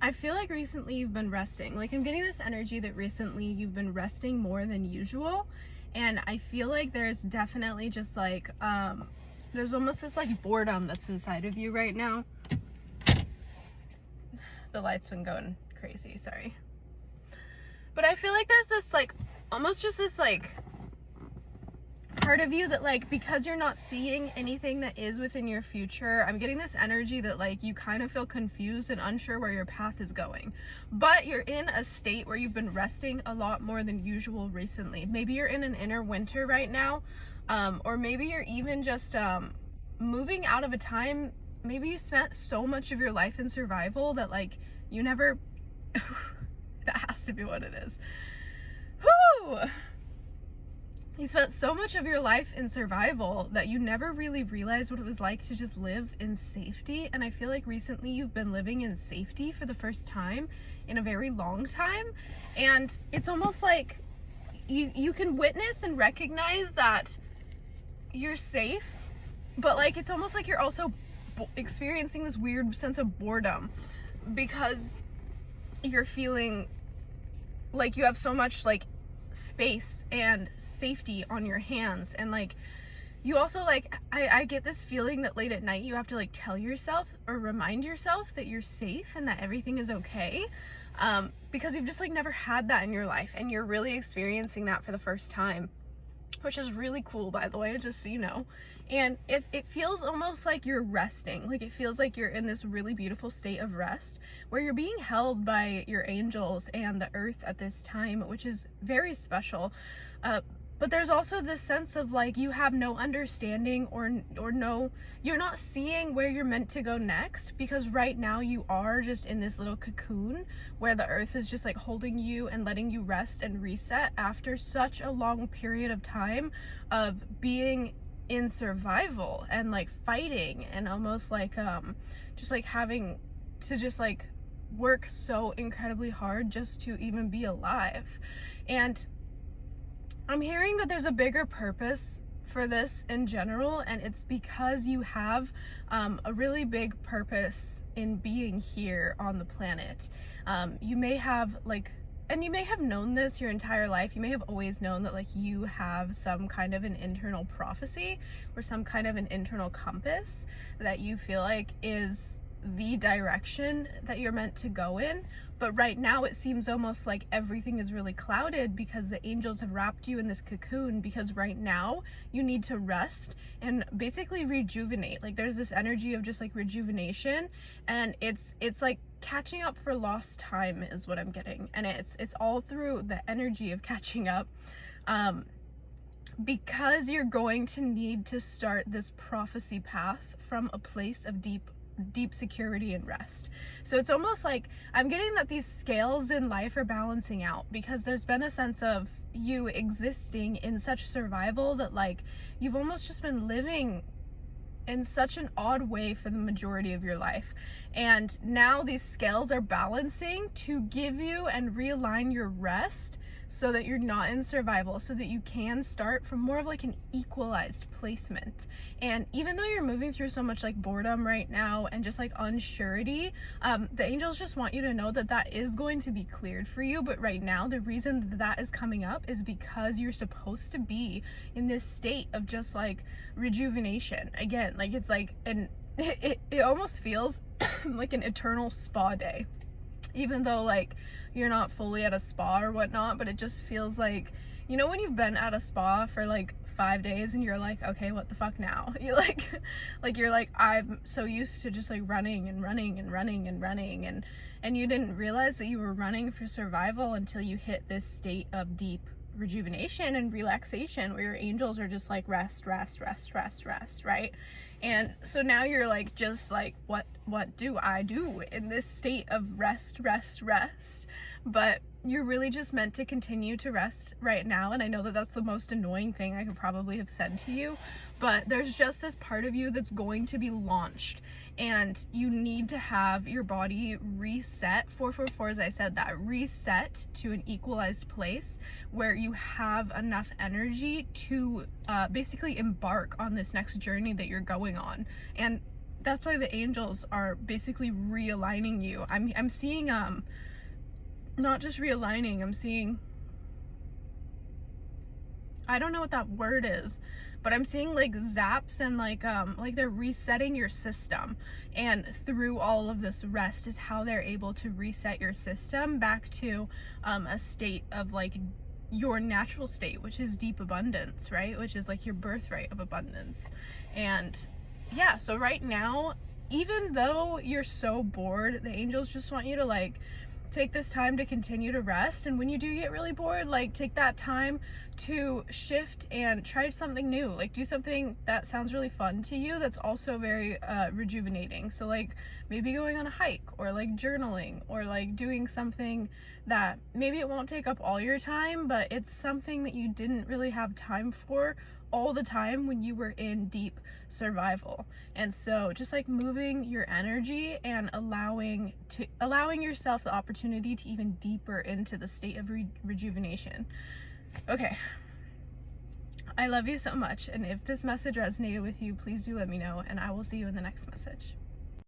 I feel like recently you've been resting. Like, I'm getting this energy that recently you've been resting more than usual. And I feel like there's definitely just like, there's almost this like boredom that's inside of you right now. The light's been going crazy, sorry. But I feel like there's this like, almost just this like part of you that like, because you're not seeing anything that is within your future, I'm getting this energy that like you kind of feel confused and unsure where your path is going, but you're in a state where you've been resting a lot more than usual recently. Maybe you're in an inner winter right now, or maybe you're even just moving out of a time. Maybe you spent so much of your life in survival that like you never that has to be what it is. Whew! You spent so much of your life in survival that you never really realized what it was like to just live in safety. And I feel like recently you've been living in safety for the first time in a very long time. And it's almost like you can witness and recognize that you're safe, but like it's almost like you're also experiencing this weird sense of boredom because you're feeling like you have so much like space and safety on your hands. And like you also like I get this feeling that late at night you have to like tell yourself or remind yourself that you're safe and that everything is okay, because you've just like never had that in your life and you're really experiencing that for the first time, which is really cool, by the way, just so you know. And it feels almost like you're resting. Like it feels like you're in this really beautiful state of rest where you're being held by your angels and the earth at this time, which is very special. But there's also this sense of like you have no understanding or no, you're not seeing where you're meant to go next, because right now you are just in this little cocoon where the earth is just like holding you and letting you rest and reset after such a long period of time of being in survival and like fighting and almost like just like having to just like work so incredibly hard just to even be alive. And I'm hearing that there's a bigger purpose for this in general, and it's because you have a really big purpose in being here on the planet. You may have like, and you may have known this your entire life, you may have always known that like you have some kind of an internal prophecy or some kind of an internal compass that you feel like is the direction that you're meant to go in. But right now it seems almost like everything is really clouded because the angels have wrapped you in this cocoon, because right now you need to rest and basically rejuvenate. Like there's this energy of just like rejuvenation, and it's like catching up for lost time is what I'm getting. And it's all through the energy of catching up, because you're going to need to start this prophecy path from a place of deep security and rest. So it's almost like I'm getting that these scales in life are balancing out, because there's been a sense of you existing in such survival that like you've almost just been living in such an odd way for the majority of your life. And now these scales are balancing to give you and realign your rest so that you're not in survival, so that you can start from more of like an equalized placement. And even though you're moving through so much like boredom right now and just like unsurety, the angels just want you to know that that is going to be cleared for you. But right now the reason that is coming up is because you're supposed to be in this state of just like rejuvenation again. Like it's like it almost feels like an eternal spa day, even though like you're not fully at a spa or whatnot, but it just feels like, you know, when you've been at a spa for like 5 days and you're like, okay, what the fuck now? You like you're like, I'm so used to just like running and you didn't realize that you were running for survival until you hit this state of deep rejuvenation and relaxation where your angels are just like rest, right? And so now you're like, just like, what do I do in this state of rest? But you're really just meant to continue to rest right now. And I know that that's the most annoying thing I could probably have said to you, but there's just this part of you that's going to be launched, and you need to have your body reset. 444, as I said, that reset to an equalized place where you have enough energy to basically embark on this next journey that you're going on. And that's why the angels are basically realigning you. I'm seeing not just realigning, I'm seeing, I don't know what that word is, but I'm seeing like zaps and like they're resetting your system, and through all of this rest is how they're able to reset your system back to a state of like your natural state, which is deep abundance, right? Which is like your birthright of abundance. And yeah, so right now, even though you're so bored, the angels just want you to like take this time to continue to rest. And when you do get really bored, like take that time to shift and try something new, like do something that sounds really fun to you that's also very rejuvenating. So like maybe going on a hike, or like journaling, or like doing something that maybe it won't take up all your time, but it's something that you didn't really have time for all the time when you were in deep survival. And so just like moving your energy and allowing yourself the opportunity to even deeper into the state of rejuvenation. Okay, I love you so much, and if this message resonated with you, please do let me know, and I will see you in the next message.